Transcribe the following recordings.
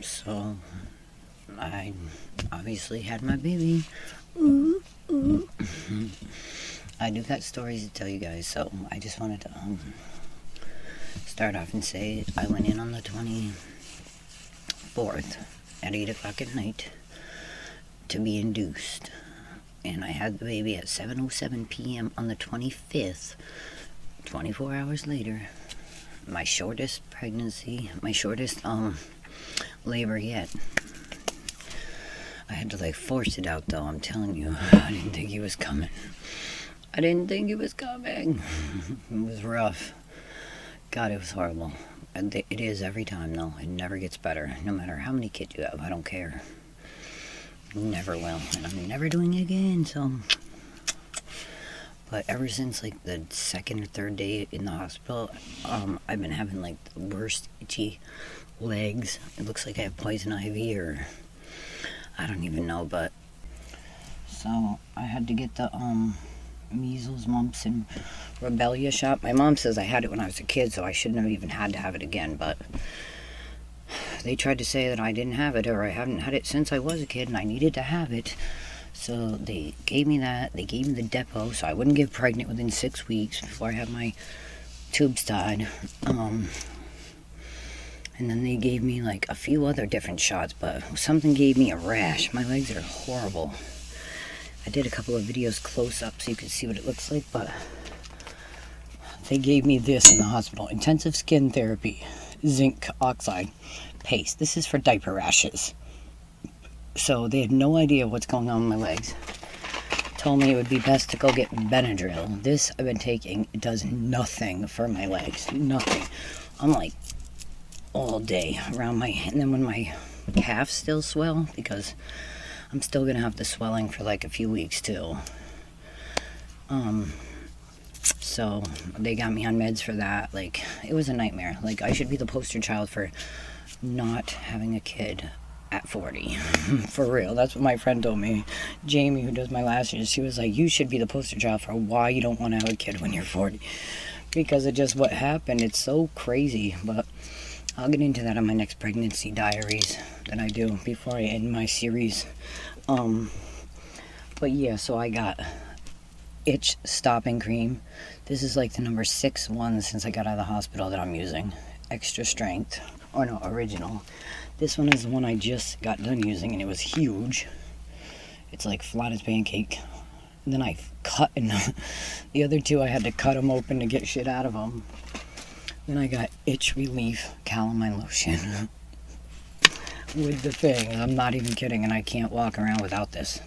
So I obviously had my baby. Ooh, ooh. I do got stories to tell you guys, so I just wanted to start off and say I went in on the 24th at 8 o'clock at night to be induced, and I had the baby at 7:07 p.m. on the 25th, 24 hours later. My shortest pregnancy, my shortest labor yet. I had to force it out though, I'm telling you. I didn't think he was coming. It was rough. God, it was horrible. It is every time though. It never gets better. No matter how many kids you have, I don't care. Never will. And I'm never doing it again, so. But ever since the second or third day in the hospital, I've been having the worst itchy legs. It looks like I have poison ivy, or I don't even know. But so I had to get the measles, mumps, and rubella shot. My mom says I had it when I was a kid, so I shouldn't have even had to have it again. But they tried to say that I didn't have it, or I haven't had it since I was a kid, and I needed to have it. So they gave me that. They gave me the depot, so I wouldn't get pregnant within 6 weeks before I had my tubes tied. And then they gave me a few other different shots, but something gave me a rash. My legs are horrible. I did a couple of videos close up so you could see what it looks like, but they gave me this in the hospital. Intensive skin therapy, zinc oxide paste. This is for diaper rashes. So they had no idea what's going on with my legs. Told me it would be best to go get Benadryl. This I've been taking. It does nothing for my legs. Nothing. I'm all day around and then when my calves still swell, because I'm still gonna have the swelling for a few weeks too. So they got me on meds for that. It was a nightmare. I should be the poster child for not having a kid at 40. For real. That's what my friend told me. Jamie, who does my lashes, she was like, you should be the poster child for why you don't want to have a kid when you're 40. Because of just what happened. It's so crazy. But I'll get into that on my next pregnancy diaries that I do before I end my series. But yeah, so I got itch stopping cream. This is the number 6 one since I got out of the hospital that I'm using. Extra strength. Or no, original. This one is the one I just got done using, and it was huge. It's flat as pancake. And then I cut, and the other two I had to cut them open to get shit out of them. Then I got itch relief calamine lotion with the thing. I'm not even kidding, and I can't walk around without this.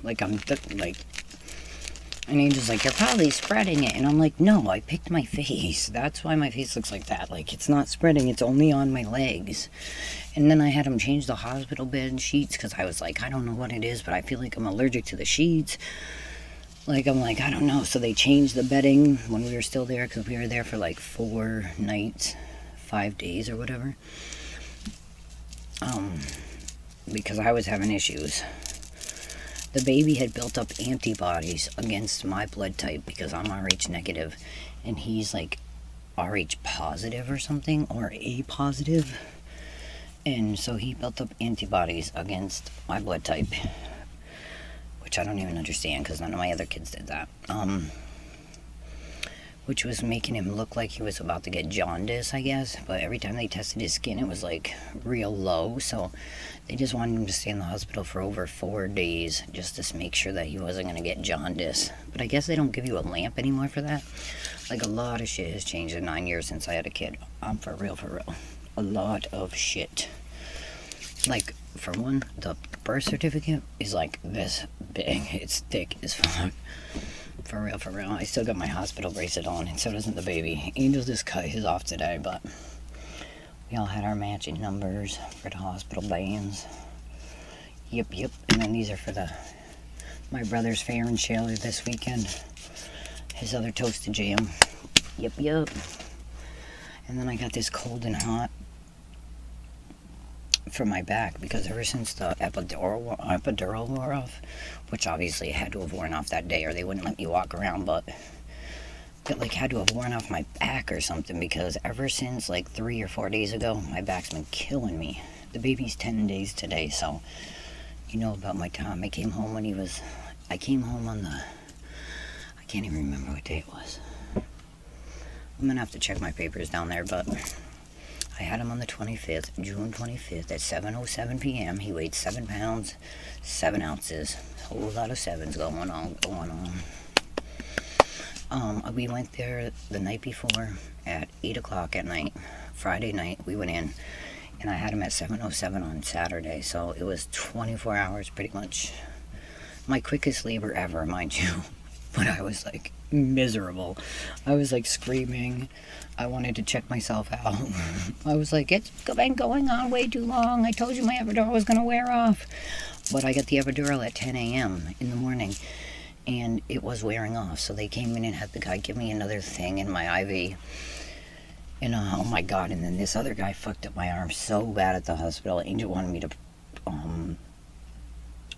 And Angel's like, you're probably spreading it. And I'm like, no, I picked my face. That's why my face looks like that. It's not spreading. It's only on my legs. And then I had them change the hospital bed sheets because I was I don't know what it is, but I feel I'm allergic to the sheets. I don't know. So they changed the bedding when we were still there, because we were there for 4 nights, 5 days or whatever. Because I was having issues. The baby had built up antibodies against my blood type because I'm Rh negative, and he's Rh positive or something, or A positive. And so he built up antibodies against my blood type, which I don't even understand because none of my other kids did that. Which was making him look like he was about to get jaundice, I guess. But every time they tested his skin, it was real low. So they just wanted him to stay in the hospital for over 4 days just to make sure that he wasn't going to get jaundice. But I guess they don't give you a lamp anymore for that. A lot of shit has changed in 9 years since I had a kid. For real. A lot of shit. For one, the birth certificate is this big. It's thick as fuck. For real. I still got my hospital bracelet on, and so doesn't the baby. Angel just cut his off today, but we all had our matching numbers for the hospital bands. Yep. And then these are for my brother's fair and Shayla this weekend. His other toasted jam. Yep. And then I got this cold and hot for my back, because ever since the epidural wore off, which obviously had to have worn off that day or they wouldn't let me walk around, but it had to have worn off my back or something, because ever since 3 or 4 days ago, my back's been killing me. The baby's 10 days today, so you know about my Tom. I came home on the, I can't even remember what day it was. I'm gonna have to check my papers down there, but I had him on the 25th, June 25th at 7:07 p.m. He weighed 7 pounds, 7 ounces. A whole lot of sevens going on. We went there the night before at 8 o'clock at night. Friday night we went in, and I had him at 7:07 on Saturday, so it was 24 hours pretty much. My quickest labor ever, mind you. But I was like miserable. I was like screaming. I wanted to check myself out. I was like, it's been going on way too long. I told you my epidural was going to wear off. But I got the epidural at 10 a.m. in the morning, and it was wearing off. So they came in and had the guy give me another thing in my IV. And oh my God, and then this other guy fucked up my arm so bad at the hospital. Angel wanted me to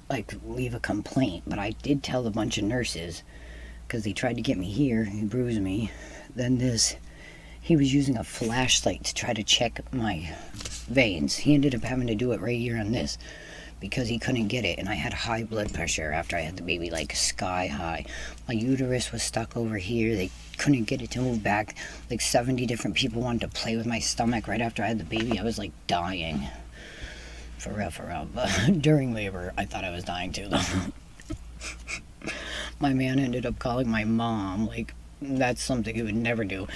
like leave a complaint, but I did tell a bunch of nurses, because they tried to get me here. He bruised me. Then he was using a flashlight to try to check my veins. He ended up having to do it right here on this because he couldn't get it, and I had high blood pressure after I had the baby, like sky high. My uterus was stuck over here. They couldn't get it to move back. Like 70 different people wanted to play with my stomach right after I had the baby. I was like dying. For real. But during labor, I thought I was dying too, though. My man ended up calling my mom. Like, that's something he would never do.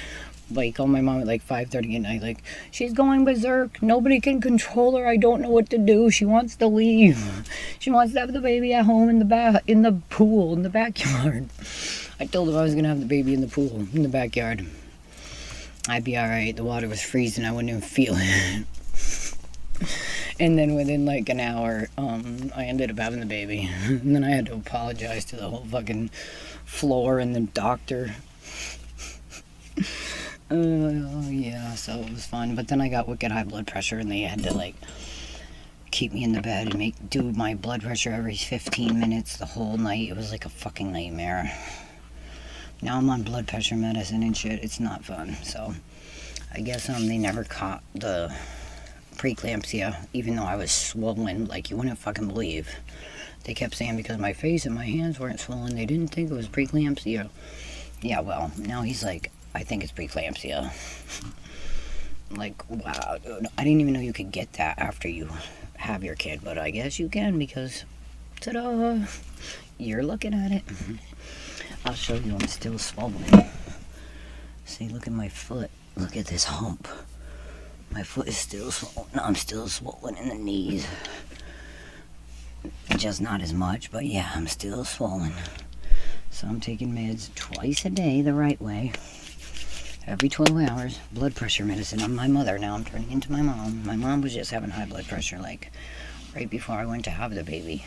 Like, he called my mom at like 5:30 at night. Like, she's going berserk. Nobody can control her. I don't know what to do. She wants to leave. She wants to have the baby at home in the pool, in the backyard. I told him I was going to have the baby in the pool, in the backyard. I'd be alright. The water was freezing. I wouldn't even feel it. And then within like an hour, I ended up having the baby. And then I had to apologize to the whole fucking floor and the doctor. Yeah, so it was fun. But then I got wicked high blood pressure, and they had to like keep me in the bed and do my blood pressure every 15 minutes the whole night. It was like a fucking nightmare. Now I'm on blood pressure medicine and shit. It's not fun. So I guess they never caught the preeclampsia, even though I was swollen like you wouldn't fucking believe. They kept saying because my face and my hands weren't swollen, they didn't think it was preeclampsia. Yeah, well, now he's like, I think it's preeclampsia. Like, wow, dude. I didn't even know you could get that after you have your kid, but I guess you can, because ta-da, you're looking at it. I'll show you. I'm still swollen. See, look at my foot. Look at this hump. My foot is still swollen. I'm still swollen in the knees. Just not as much, but yeah, I'm still swollen. So I'm taking meds twice a day the right way. Every 12 hours. Blood pressure medicine. I'm my mother now. I'm turning into my mom. My mom was just having high blood pressure, like, right before I went to have the baby.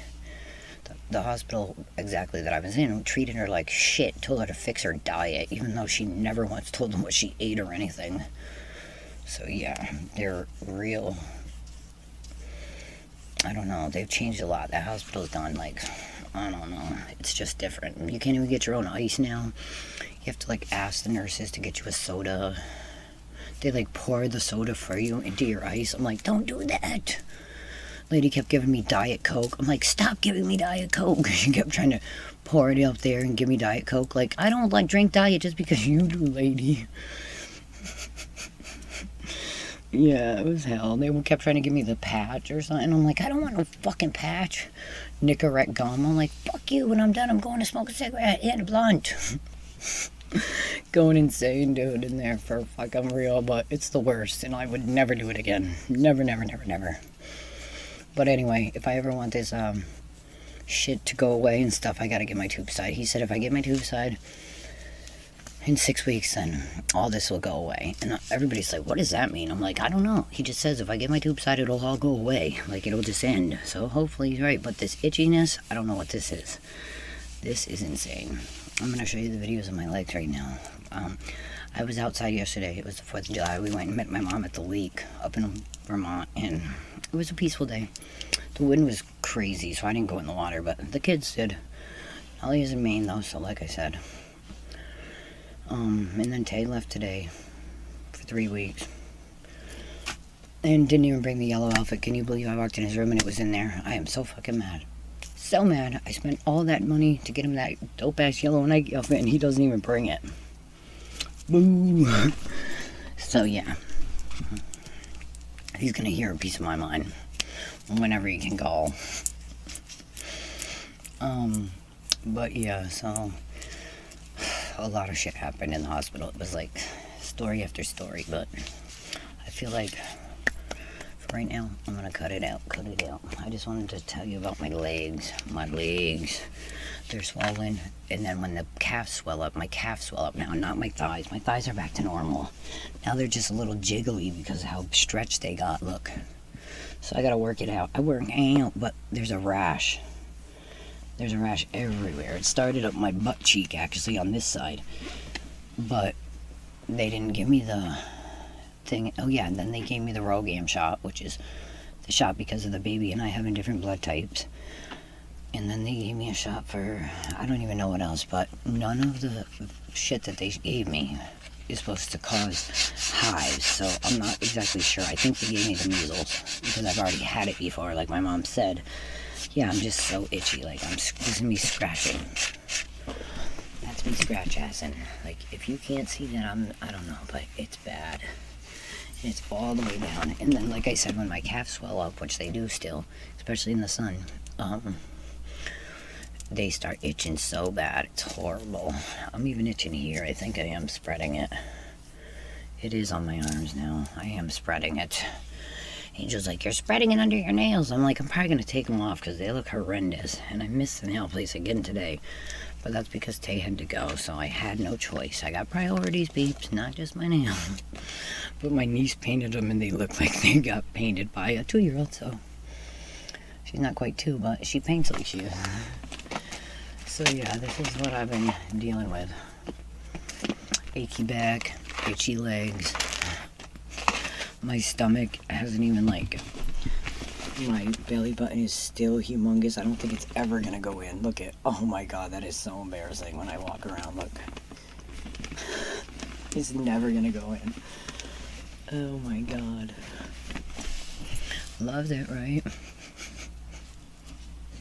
The hospital exactly that I was in treated her like shit. Told her to fix her diet, even though she never once told them what she ate or anything. So yeah, they're real. I don't know. They've changed a lot. That hospital's done, like, I don't know. It's just different. You can't even get your own ice now. You have to, like, ask the nurses to get you a soda. They, like, pour the soda for you into your ice. I'm like, don't do that. Lady kept giving me Diet Coke. I'm like, stop giving me Diet Coke. She kept trying to pour it up there and give me Diet Coke. Like, I don't, like, drink Diet just because you do, lady. Yeah, it was hell. They kept trying to give me the patch or something. I'm like, I don't want no fucking patch. Nicorette gum. I'm like, fuck you. When I'm done, I'm going to smoke a cigarette and a blunt. Going insane, dude, in there for fucking real. But it's the worst, and I would never do it again. Never, never, never, never. But anyway, if I ever want this shit to go away and stuff, I gotta get my tube side. He said if I get my tube side in 6 weeks, then all this will go away. And everybody's like, what does that mean? I'm like, I don't know. He just says if I get my tube side, it'll all go away. Like, it'll just end. So hopefully he's right. But this itchiness, I don't know what this is. This is insane. I'm going to show you the videos of my legs right now. I was outside yesterday. It was the 4th of July. We went and met my mom at the lake up in Vermont. And it was a peaceful day. The wind was crazy, so I didn't go in the water. But the kids did. Ellie is in Maine, though, so like I said. And then Tay left today for 3 weeks. And didn't even bring the yellow outfit. Can you believe I walked in his room and it was in there? I am so fucking mad. So mad. I spent all that money to get him that dope-ass yellow Nike outfit and he doesn't even bring it. Boo. So, yeah. He's gonna hear a piece of my mind whenever he can call. But yeah, so a lot of shit happened in the hospital. It was like story after story, but I feel like for right now I'm gonna cut it out. I just wanted to tell you about my legs. They're swollen, and then when the calves swell up, my calves swell up now, not my thighs. My thighs are back to normal. Now they're just a little jiggly because of how stretched they got. Look, so I gotta work it out. I work out, but there's a rash. There's a rash everywhere. It started up my butt cheek, actually, on this side. But they didn't give me the thing. Oh, yeah, and then they gave me the Rogam shot, which is the shot because of the baby and I having different blood types. And then they gave me a shot for, I don't even know what else, but none of the shit that they gave me is supposed to cause hives. So I'm not exactly sure. I think they gave me the measles because I've already had it before, like my mom said. Yeah, I'm just so itchy, like this is me scratching. That's me scratch-assing. Like, if you can't see that, I don't know, but it's bad. And it's all the way down. And then, like I said, when my calves swell up, which they do still, especially in the sun, they start itching so bad, it's horrible. I'm even itching here. I think I am spreading it. It is on my arms now. I am spreading it. Angel's like, you're spreading it under your nails. I'm like, I'm probably going to take them off because they look horrendous. And I missed the nail place again today. But that's because Tay had to go, so I had no choice. I got priorities, beeps, not just my nails. But my niece painted them and they look like they got painted by a 2-year-old, so. She's not quite 2, but she paints like she is. So yeah, this is what I've been dealing with. Achy back, itchy legs. My stomach hasn't even, like, my belly button is still humongous. I don't think it's ever gonna go in. Look at, oh my god, that is so embarrassing when I walk around. Look, it's never gonna go in. Oh my god. Love that, right?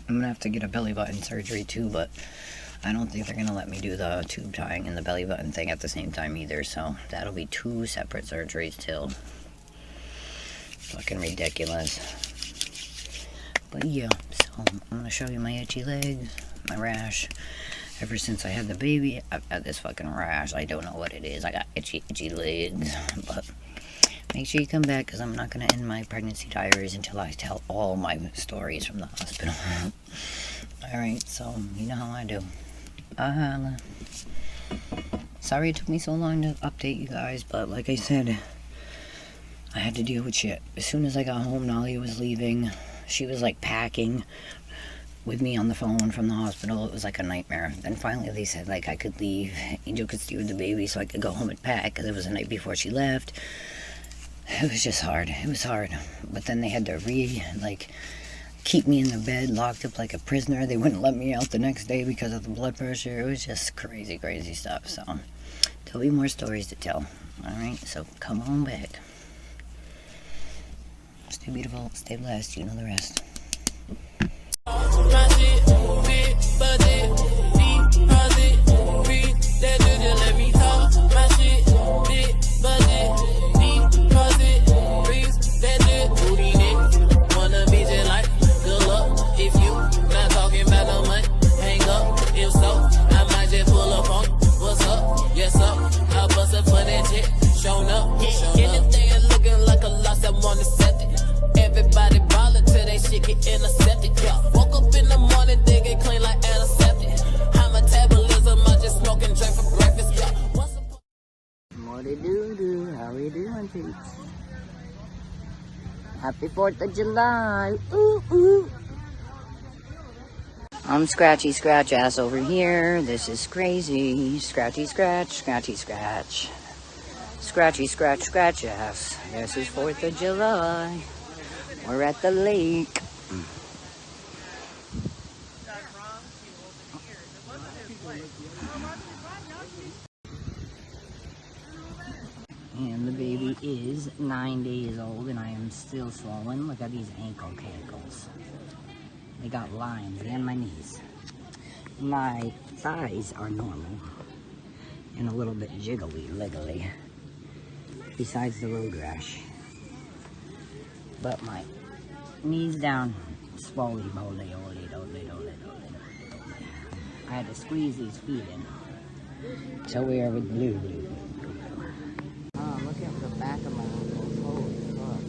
I'm gonna have to get a belly button surgery too, but I don't think they're gonna let me do the tube tying and the belly button thing at the same time either, so that'll be 2 separate surgeries till. Fucking ridiculous. But yeah, so I'm gonna show you my itchy legs, my rash. Ever since I had the baby, I've had this fucking rash. I don't know what it is. I got itchy legs. But make sure you come back because I'm not gonna end my pregnancy diaries until I tell all my stories from the hospital. Alright, so you know how I do. Sorry it took me so long to update you guys, but like I said, I had to deal with shit. As soon as I got home, Nolly was leaving. She was like packing with me on the phone from the hospital. It was like a nightmare. Then finally they said like I could leave. Angel could stay with the baby so I could go home and pack because it was the night before she left. It was just hard. It was hard. But then they had to keep me in the bed, locked up like a prisoner. They wouldn't let me out the next day because of the blood pressure. It was just crazy, crazy stuff. So there'll be more stories to tell. Alright, so come on back. Stay beautiful, stay blessed, you know the rest. Everybody ballin' till they shit get intercepted. Yeah. Woke up in the morning, they get clean like antiseptic. High metabolism, I just smoke and drink for breakfast. Yeah. What do? How we doing, peeps? Happy 4th of July. Ooh, ooh. I'm Scratchy Scratch Ass over here. This is crazy. Scratchy Scratch, Scratchy Scratch. Scratchy Scratch Scratch Ass. This is 4th of July. We're at the lake. And the baby is 9 days old, and I am still swollen. Look at these ankle cankles. They got lines and my knees. My thighs are normal and a little bit jiggly, besides the road rash. But my knees down, swollen. I had to squeeze these feet in. So we are with blue. Oh, look at the back of my ankles. Holy fuck.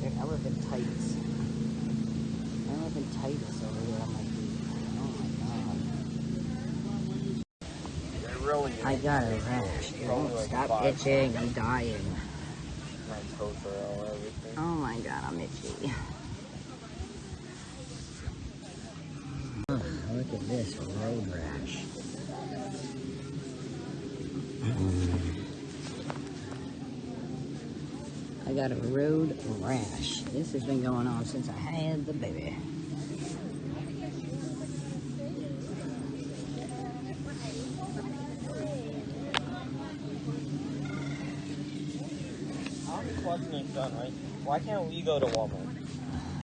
They're elephantitis. Elephantitis over here on my feet. Oh my god. I got a rash. Don't stop itching. I'm dying. My toes are all everything. Oh my god, I'm itchy. Oh, look at this road rash. I got a road rash. This has been going on since I had the baby. Our collection is done, right? Why can't we go to Walmart?